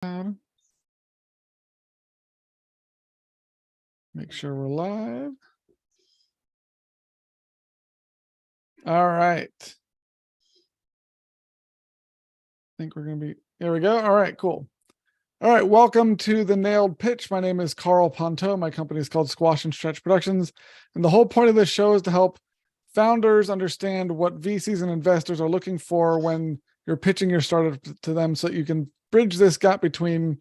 Make sure we're live. All right. I think we're going to be, there we go. All right, cool. All right, welcome to the Nailed Pitch. My name is Carl Ponto. My company is called Squash and Stretch Productions. And the whole point of this show is to help founders understand what VCs and investors are looking for when you're pitching your startup to them, so that you can bridge this gap between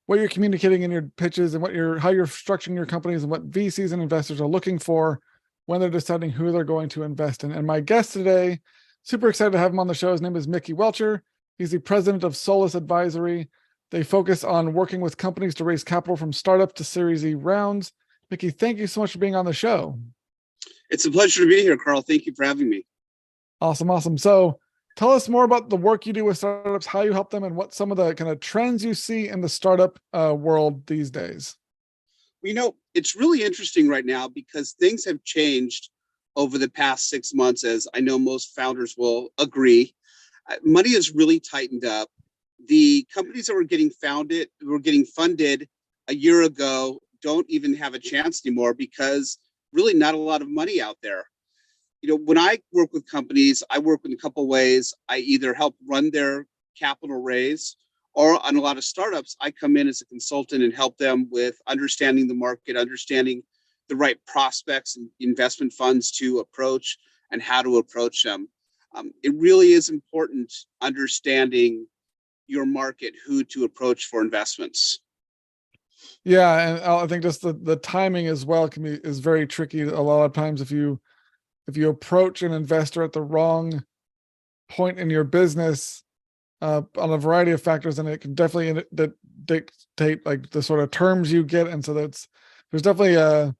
what you're communicating in your pitches and how you're structuring your companies and what VCs and investors are looking for when they're deciding who they're going to invest in. And my guest today, super excited to have him on the show. His name is Mickey Welcher. He's the president of Solus Advisory. They focus on working with companies to raise capital from startup to Series E rounds. Mickey, thank you so much for being on the show. It's a pleasure to be here, Carl. Thank you for having me. Awesome. So tell us more about the work you do with startups, how you help them, and what some of the kind of trends you see in the startup world these days. It's really interesting right now because things have changed over the past 6 months, as I know most founders will agree. Money has really tightened up. The companies that were getting funded a year ago don't even have a chance anymore because really not a lot of money out there. When I work with companies, I work in a couple of ways. I either help run their capital raise, or on a lot of startups, I come in as a consultant and help them with understanding the market, understanding the right prospects and investment funds to approach and how to approach them. It really is important understanding your market, who to approach for investments. Yeah, and I think just the timing as well is very tricky. A lot of times, if you approach an investor at the wrong point in your business, on a variety of factors, and it can definitely dictate like the sort of terms you get, and so there's definitely a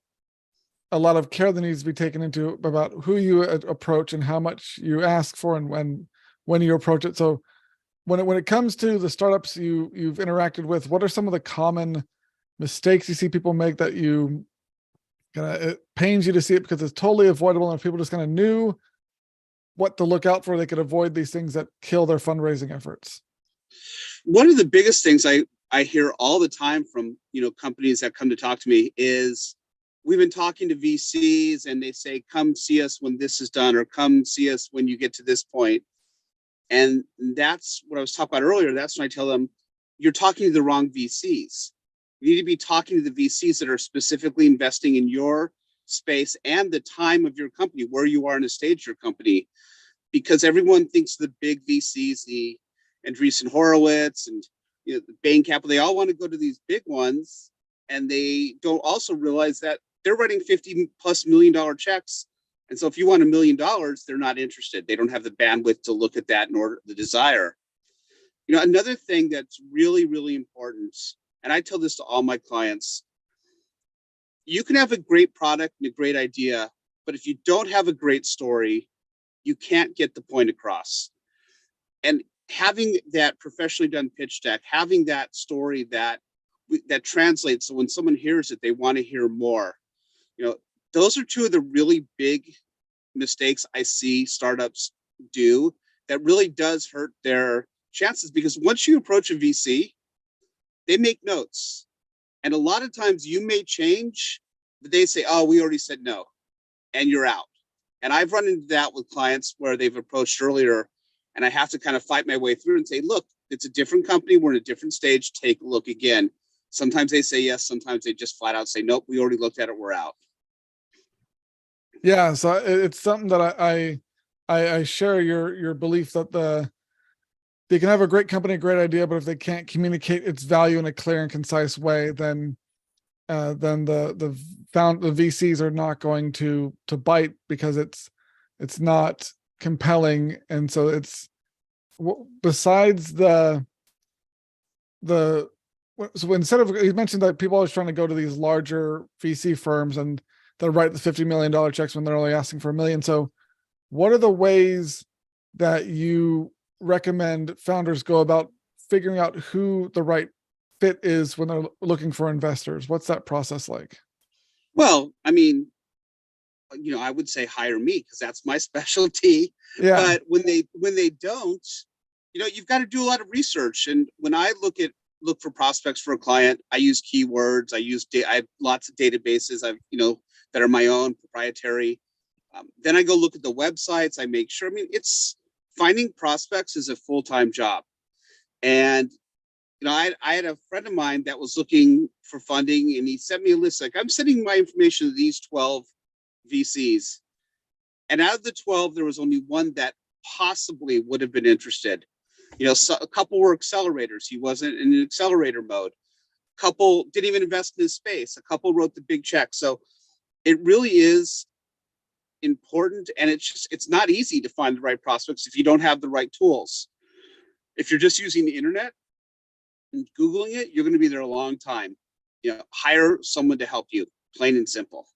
lot of care that needs to be taken into about who you approach and how much you ask for and when you approach it. So when it comes to the startups you've interacted with, what are some of the common mistakes you see people make that it pains you to see it because it's totally avoidable, and if people just kind of knew what to look out for, they could avoid these things that kill their fundraising efforts? One of the biggest things I hear all the time from companies that come to talk to me is, we've been talking to VCs and they say, come see us when this is done, or come see us when you get to this point. And that's what I was talking about earlier. That's when I tell them, you're talking to the wrong VCs. You need to be talking to the VCs that are specifically investing in your space and the time of your company, where you are in the stage of your company. Because everyone thinks the big VCs, the Andreessen Horowitz and the Bain Capital, they all want to go to these big ones, and they don't also realize that they're writing $50+ million checks. And so if you want $1 million, they're not interested. They don't have the bandwidth to look at that nor the desire. Another thing that's really, really important, and I tell this to all my clients, you can have a great product and a great idea, but if you don't have a great story, you can't get the point across. And having that professionally done pitch deck, having that story that translates, so when someone hears it, they want to hear more. Those are two of the really big mistakes I see startups do that really does hurt their chances, because once you approach a VC, they make notes. And a lot of times you may change, but they say, oh, we already said no, and you're out. And I've run into that with clients where they've approached earlier, and I have to kind of fight my way through and say, look, it's a different company. We're in a different stage. Take a look again. Sometimes they say yes. Sometimes they just flat out say, nope, we already looked at it. We're out. Yeah, so it's something that I share your belief that they can have a great company, a great idea, but if they can't communicate its value in a clear and concise way, then the VCs are not going to bite, because it's not compelling. And so it's, besides so instead of, you mentioned that people are trying to go to these larger VC firms and they'll write the $50 million checks when they're only asking for $1 million. So what are the ways that you recommend founders go about figuring out who the right fit is when they're looking for investors? What's that process like? Well, I mean, I would say hire me, because that's my specialty. Yeah. But when they don't, you've got to do a lot of research. And when I look at look for prospects for a client, I use keywords. I have lots of databases. That are my own proprietary. Then I go look at the websites. I make sure. I mean, it's finding prospects is a full-time job. And I had a friend of mine that was looking for funding, and he sent me a list. Like, I'm sending my information to these 12 VCs, and out of the 12, there was only one that possibly would have been interested. So a couple were accelerators. He wasn't in an accelerator mode. A couple didn't even invest in his space. A couple wrote the big check. So it really is important, and it's not easy to find the right prospects if you don't have the right tools. If you're just using the internet and Googling it, you're going to be there a long time. Hire someone to help you, plain and simple.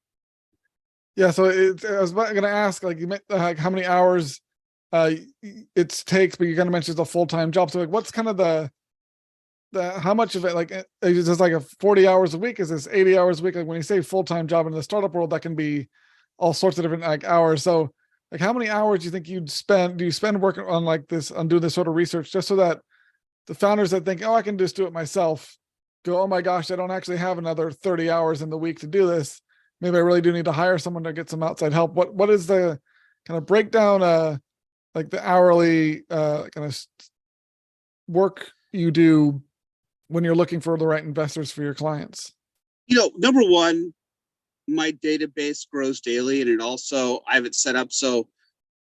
Yeah, so I was going to ask, like, you meant, like, how many hours it takes, but you kind of mentioned it's a full-time job. So, like, what's kind of the how much of it, like, is this like a 40 hours a week? Is this 80 hours a week? Like, when you say full-time job in the startup world, that can be all sorts of different, like, hours. So, like, how many hours do you think do you spend working on, like, this, on doing this sort of research, just so that the founders that think, oh, I can just do it myself, go, oh my gosh, I don't actually have another 30 hours in the week to do this. Maybe I really do need to hire someone to get some outside help. What is the kind of breakdown, like the hourly kind of work you do when you're looking for the right investors for your clients? Number one, my database grows daily, and I have it set up so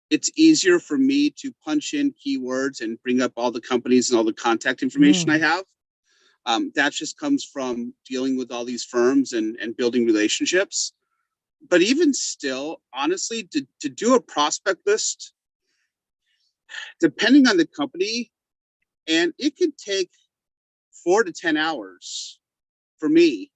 it's easier for me to punch in keywords and bring up all the companies and all the contact information I have. That just comes from dealing with all these firms and building relationships. But even still, honestly, to do a prospect list, depending on the company, and it could take 4 to 10 hours for me.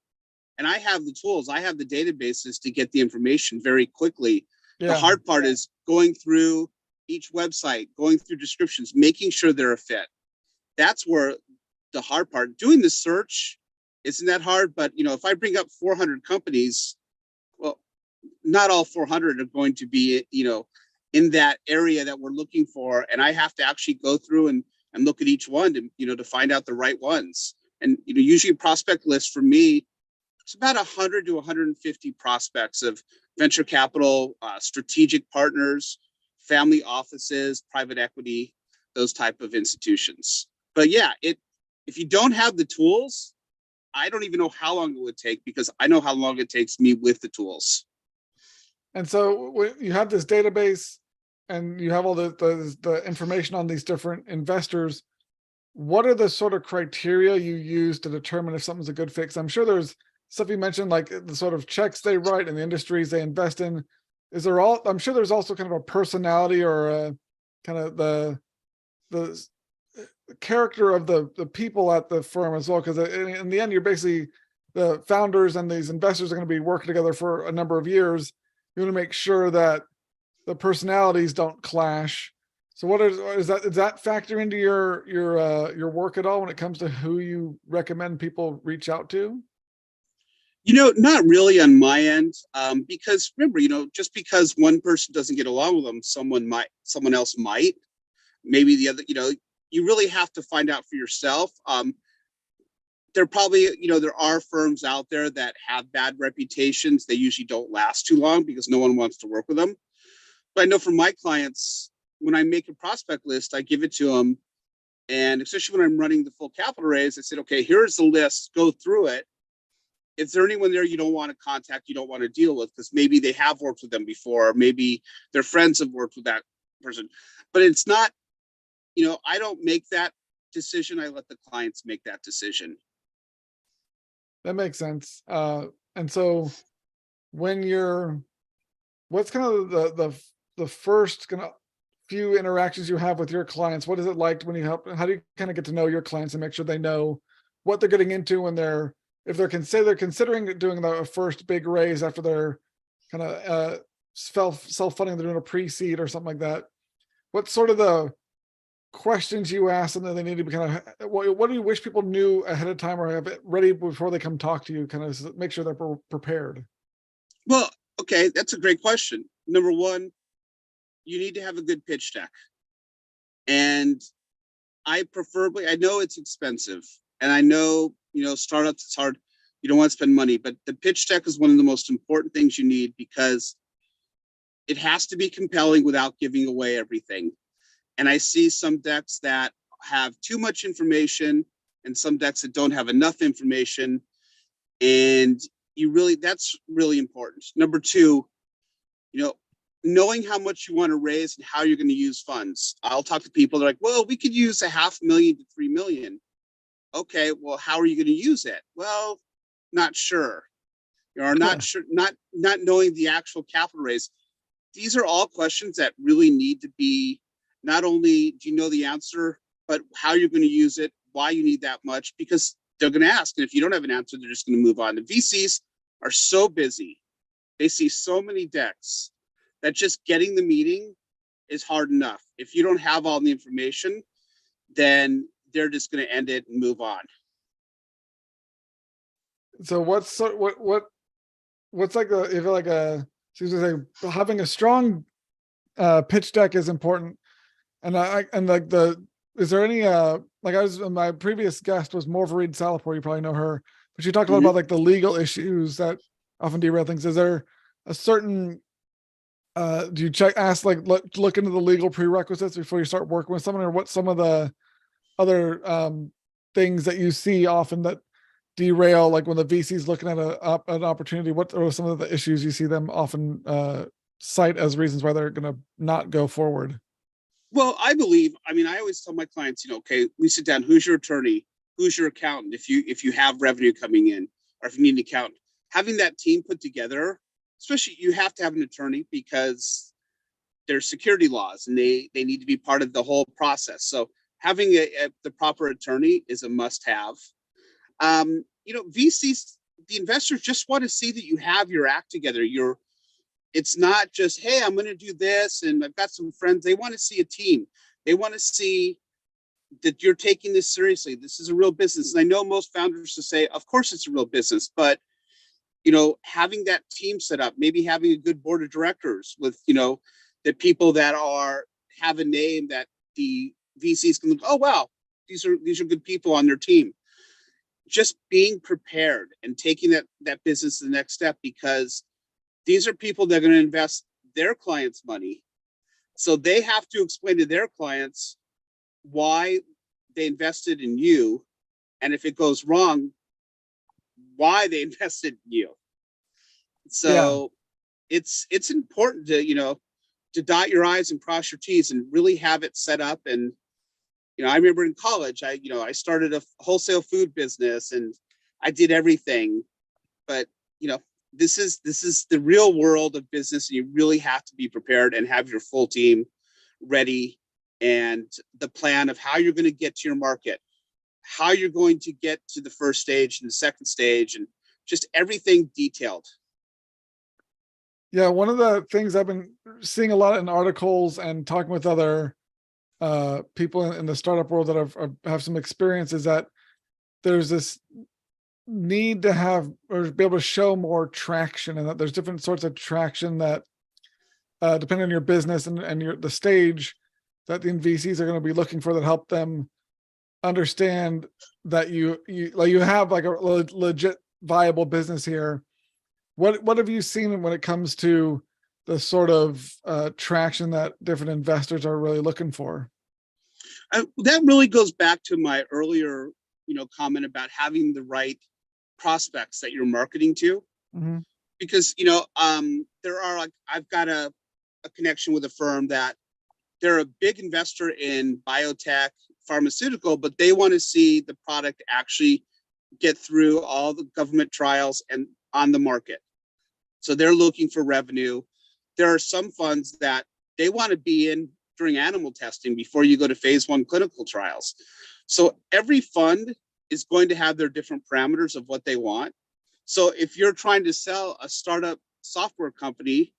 And I have the tools, I have the databases to get the information very quickly. Yeah. The hard part is going through each website, going through descriptions, making sure they're a fit. That's where the hard part. Doing the search isn't that hard, but if I bring up 400 companies, well, not all 400 are going to be in that area that we're looking for, and I have to actually go through and look at each one to find out the right ones. And usually a prospect list for me, it's about 100 to 150 prospects of venture capital, strategic partners, family offices, private equity, those type of institutions. But yeah, if you don't have the tools, I don't even know how long it would take, because I know how long it takes me with the tools. And so when you have this database and you have all the information on these different investors, what are the sort of criteria you use to determine if something's a good fit? 'Cause I'm sure there's stuff you mentioned, like the sort of checks they write and the industries they invest in. I'm sure there's also kind of a personality or a kind of the character of the people at the firm as well. Because in the end, you're basically, the founders and these investors are going to be working together for a number of years. You want to make sure that the personalities don't clash. So does that factor into your work at all when it comes to who you recommend people reach out to? Not really on my end, because remember, just because one person doesn't get along with them, someone else might. Maybe the other, you really have to find out for yourself. There are firms out there that have bad reputations. They usually don't last too long because no one wants to work with them. But I know for my clients, when I make a prospect list, I give it to them. And especially when I'm running the full capital raise, I said, okay, here's the list, go through it. Is there anyone there you don't want to contact, you don't want to deal with, because maybe they have worked with them before, or maybe their friends have worked with that person. But it's not, I don't make that decision. I let the clients make that decision. That makes sense. And so what's kind of the first kind of few interactions you have with your clients? What is it like when how do you kind of get to know your clients and make sure they know what they're getting into when if they're considering doing the first big raise after they're kind of self-funding, they're doing a pre-seed or something like that? What's sort of the questions you ask them that they need to be kind of, what do you wish people knew ahead of time or have it ready before they come talk to you, kind of make sure they're prepared? Well, okay, that's a great question. Number one, you need to have a good pitch deck. And I know it's expensive. And I know, startups, it's hard. You don't want to spend money, but the pitch deck is one of the most important things you need because it has to be compelling without giving away everything. And I see some decks that have too much information and some decks that don't have enough information. And that's really important. Number two, knowing how much you want to raise and how you're going to use funds. I'll talk to people, they're like, well, we could use $500,000 to $3 million. Okay, well, how are you going to use it? Well, not sure. Or not sure, not knowing the actual capital raise. These are all questions that really need to be, not only do you know the answer, but how you're going to use it, why you need that much, because they're going to ask. And if you don't have an answer, they're just going to move on. The VCs are so busy. They see so many decks that just getting the meeting is hard enough. If you don't have all the information, then they're just going to end it and move on. So what's having a strong pitch deck is important. And is there any my previous guest was Morvarid Salapur, you probably know her, but she talked a lot about like the legal issues that often derail things. Is there a certain do you look into the legal prerequisites before you start working with someone, or what some of the other things that you see often that derail, like when the VC's looking at an opportunity? What are some of the issues you see them often cite as reasons why they're going to not go forward? Well, I always tell my clients, okay, we sit down, who's your attorney? Who's your accountant? If you have revenue coming in, or if you need an accountant, having that team put together, especially you have to have an attorney because there's security laws and they need to be part of the whole process. So having the proper attorney is a must have. VCs, the investors just want to see that you have your act together. It's not just, hey, I'm going to do this and I've got some friends. They want to see a team. They want to see that you're taking this seriously. This is a real business. And I know most founders will say, of course it's a real business, but having that team set up, maybe having a good board of directors with, the people that have a name that the VCs can look, oh, wow, these are good people on their team. Just being prepared and taking that business to the next step, because these are people that are going to invest their clients' money. So they have to explain to their clients why they invested in you. And if it goes wrong, why they invested in you. So it's important to dot your I's and cross your T's and really have it set up. And, I remember in college, I started a wholesale food business and I did everything, but, this is the real world of business. And you really have to be prepared and have your full team ready, and the plan of how you're going to get to your market, how you're going to get to the first stage and the second stage, and just everything detailed. Yeah, one of the things I've been seeing a lot in articles and talking with other people in the startup world that have some experience is that there's this need to have or be able to show more traction, and that there's different sorts of traction that depending on your business and the stage that the VCs are going to be looking for, that help them understand that you have like a legit viable business here. What have you seen when it comes to the sort of traction that different investors are really looking for? That really goes back to my earlier, comment about having the right prospects that you're marketing to, because there are I've got a connection with a firm that they're a big investor in biotech, pharmaceutical, but they want to see the product actually get through all the government trials and on the market. So they're looking for revenue. There are some funds that they want to be in during animal testing before you go to phase 1 clinical trials. So every fund is going to have their different parameters of what they want. So if you're trying to sell a startup software company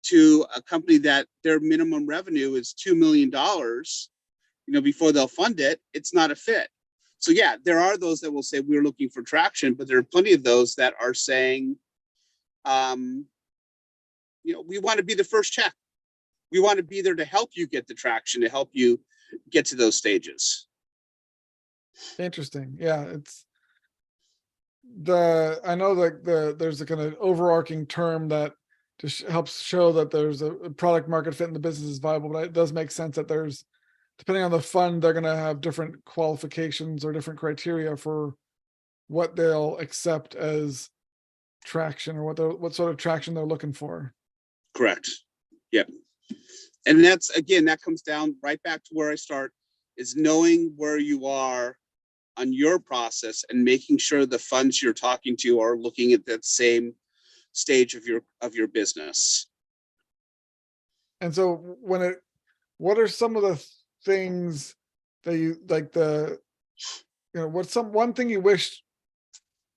to a company that their minimum revenue is $2 million, before they'll fund it, it's not a fit. So yeah, there are those that will say we're looking for traction, but there are plenty of those that are saying, we want to be the first check. We want to be there to help you get the traction, to help you get to those stages. Interesting. Yeah, it's I know that there's a kind of overarching term that just helps show that there's a product market fit and the business is viable, but it does make sense that there's, depending on the fund, they're going to have different qualifications or different criteria for what they'll accept as traction, or what sort of traction they're looking for. Correct. Yep. And that's, again, that comes down right back to where I start, is knowing where you are on your process and making sure the funds you're talking to are looking at that same stage of your business. And so what are some of the things that you like, what's one thing you wish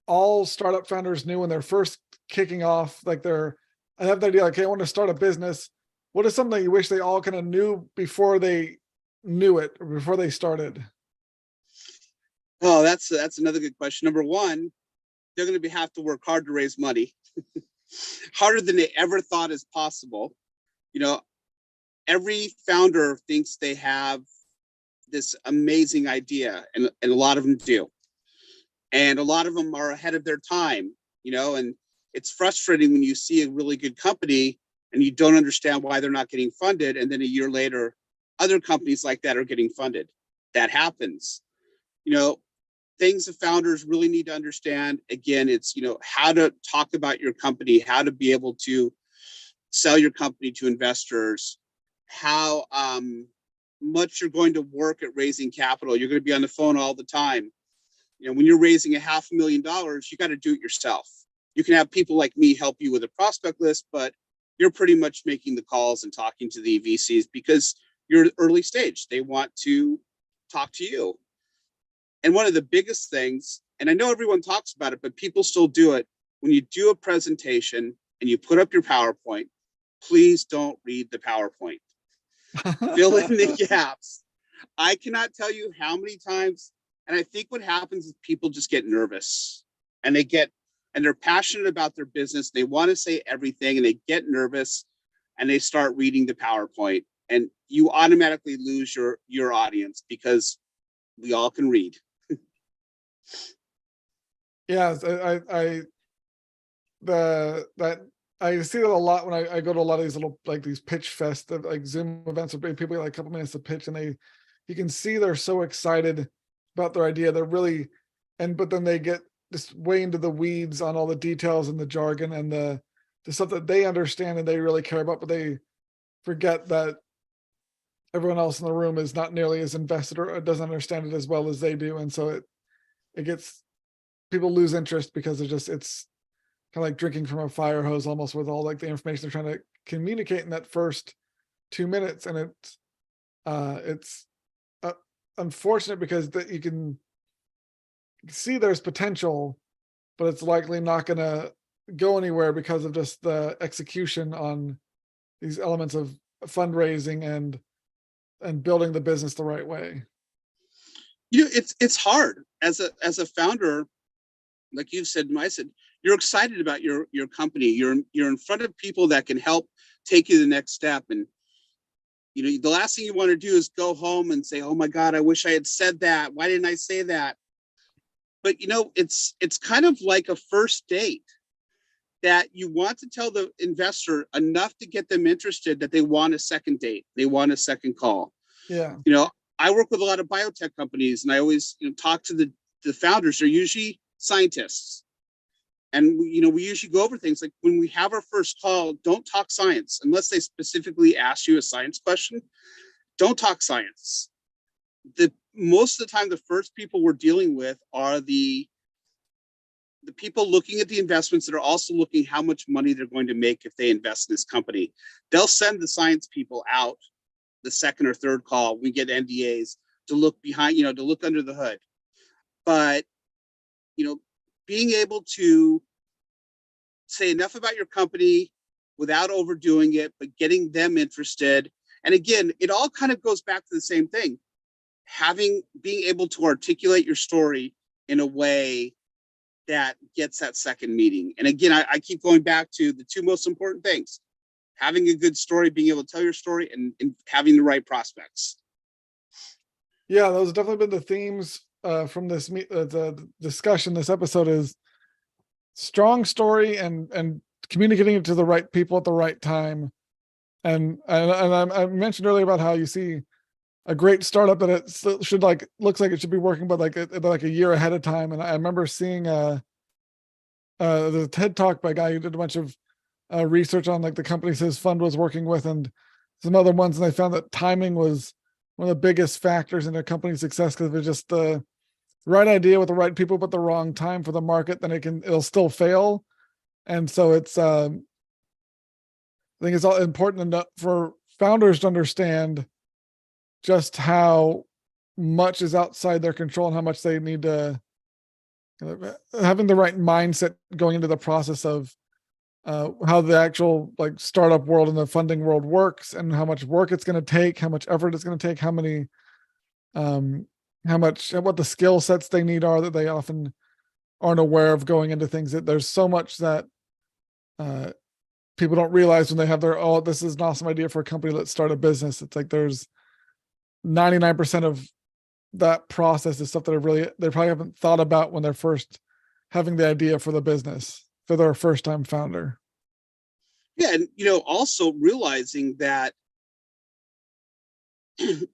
all startup founders knew when they're first kicking off, like I have the idea, like, hey, I want to start a business. What is something you wish they all kind of knew before they knew it, or before they started? Oh, that's another good question. Number one, they're going to have to work hard to raise money, harder than they ever thought is possible. Every founder thinks they have this amazing idea, and a lot of them do. And a lot of them are ahead of their time, and it's frustrating when you see a really good company and you don't understand why they're not getting funded. And then a year later, other companies like that are getting funded. That happens. Things that founders really need to understand, again, it's, how to talk about your company, how to be able to sell your company to investors, how much you're going to work at raising capital. You're going to be on the phone all the time. When you're raising $500,000, you got to do it yourself. You can have people like me help you with a prospect list, but you're pretty much making the calls and talking to the VCs because you're early stage. They want to talk to you. And one of the biggest things, and I know everyone talks about it, but people still do it, when you do a presentation and you put up your PowerPoint, please don't read the PowerPoint. Fill in the gaps. I cannot tell you how many times, and I think what happens is people just get nervous, and they're passionate about their business. They want to say everything, and they get nervous, and they start reading the PowerPoint, and you automatically lose your audience, because we all can read. Yeah, I see that a lot when I go to a lot of these little, like, these pitch fest, like Zoom events, where people get like a couple minutes to pitch, and you can see they're so excited about their idea. They're really, but then they get just way into the weeds on all the details and the jargon and the stuff that they understand and they really care about, but they forget that everyone else in the room is not nearly as invested or doesn't understand it as well as they do. And so it gets, people lose interest because it's kind of like drinking from a fire hose almost, with all like the information they're trying to communicate in that first 2 minutes. And it's unfortunate because you can see there's potential, but it's likely not going to go anywhere because of just the execution on these elements of fundraising and building the business the right way. It's hard as a founder, like you said, and I said, you're excited about your company. You're in front of people that can help take you to the next step. And, the last thing you want to do is go home and say, oh my God, I wish I had said that. Why didn't I say that? But, it's kind of like a first date, that you want to tell the investor enough to get them interested that they want a second date. They want a second call. Yeah. I work with a lot of biotech companies, and I always talk to the founders. They're usually scientists. And we usually go over things like, when we have our first call, don't talk science unless they specifically ask you a science question. Don't talk science. Most of the time, the first people we're dealing with are the people looking at the investments that are also looking how much money they're going to make if they invest in this company. They'll send the science people out the second or third call. We get NDAs to look behind, to look under the hood. But, being able to say enough about your company without overdoing it, but getting them interested. And again, it all kind of goes back to the same thing. Being able to articulate your story in a way that gets that second meeting. And again, I keep going back to the two most important things: having a good story, being able to tell your story, and having the right prospects. Yeah, those have definitely been the themes from this the discussion, this episode is strong story and communicating it to the right people at the right time. And I mentioned earlier about how you see a great startup that it should like looks like it should be working, but like a year ahead of time. And I remember seeing the TED talk by a guy who did a bunch of research on like the companies his fund was working with and some other ones, and they found that timing was one of the biggest factors in a company's success, because if it's just the right idea with the right people but the wrong time for the market, then it'll still fail. And so it's I think it's all important enough for founders to understand just how much is outside their control and how much they need to having the right mindset going into the process of how the actual like startup world and the funding world works, and how much work it's going to take, how much effort it's going to take, what the skill sets they need are that they often aren't aware of going into things. That there's so much that people don't realize when they have this is an awesome idea for a company, let's start a business. It's like there's 99% of that process is stuff that they probably haven't thought about when they're first having the idea for the business, for their first time founder. Yeah, and also realizing that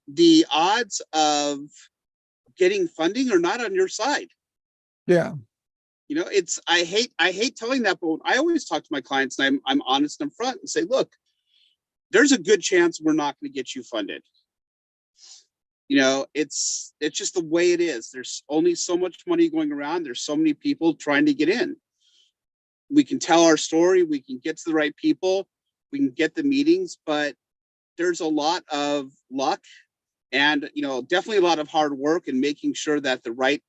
the odds of getting funding are not on your side. Yeah. It's I hate telling that, but I always talk to my clients and I'm honest and upfront and say, look, there's a good chance we're not going to get you funded. It's just the way it is. There's only so much money going around. There's so many people trying to get in. We can tell our story. We can get to the right people. We can get the meetings, but there's a lot of luck and, definitely a lot of hard work and making sure that the right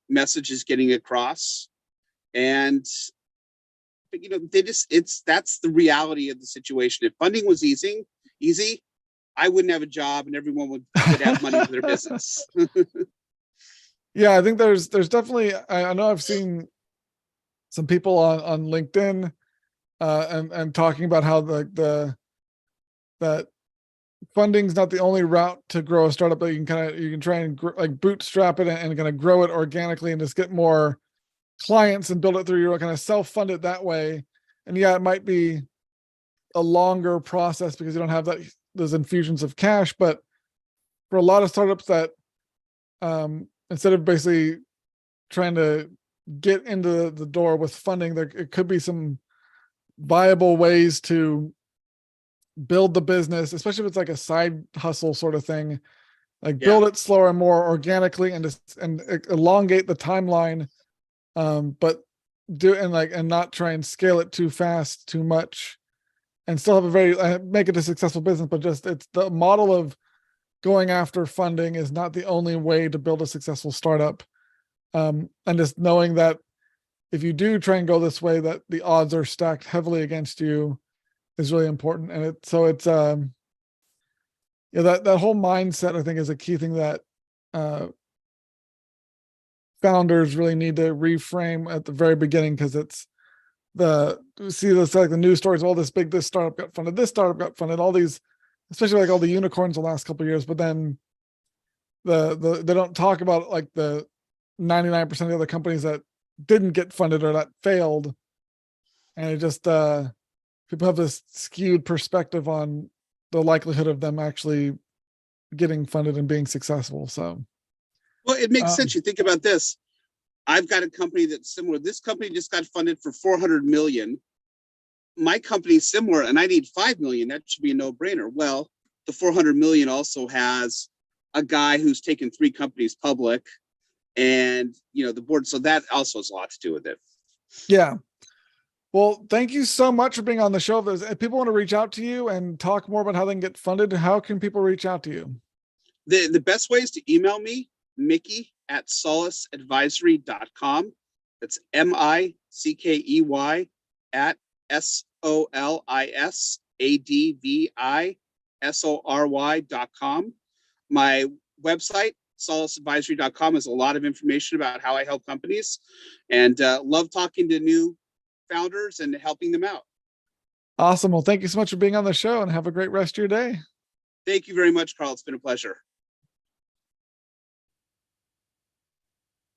message is getting across. And, that's the reality of the situation. If funding was easy, I wouldn't have a job and everyone would have money for their business. Yeah, I think there's definitely, I know I've seen some people on LinkedIn and talking about how that funding's not the only route to grow a startup, but you can try and like bootstrap it and kind of grow it organically and just get more clients and build it through your kind of self-fund it that way. And yeah, it might be a longer process because you don't have those infusions of cash, but for a lot of startups that instead of basically trying to get into the door with funding, it could be some viable ways to build the business, especially if it's like a side hustle sort of thing, like build it slower and more organically and elongate the timeline, but and not try and scale it too fast, too much, and still have make it a successful business. But just it's the model of going after funding is not the only way to build a successful startup. And just knowing that if you do try and go this way, that the odds are stacked heavily against you is really important. And that whole mindset, I think, is a key thing that founders really need to reframe at the very beginning, because it's like the news stories, this startup got funded, all these, especially like all the unicorns the last couple of years, but then they don't talk about like the 99% of the other companies that didn't get funded or that failed. And it just people have this skewed perspective on the likelihood of them actually getting funded and being successful. So well, it makes sense. You think about this. I've got a company that's similar. This company just got funded for 400 million. My company's similar and I need 5 million. That should be a no-brainer. Well, the 400 million also has a guy who's taken 3 companies public and, the board. So that also has a lot to do with it. Yeah. Well, thank you so much for being on the show. If people want to reach out to you and talk more about how they can get funded, how can people reach out to you? The best way is to email me, Mickey@solisadvisory.com. That's MICKEY @SOLISADVISORY.com. My website, solisadvisory.com, has a lot of information about how I help companies, and love talking to new founders and helping them out. Awesome. Well, thank you so much for being on the show and have a great rest of your day. Thank you very much, Carl. It's been a pleasure.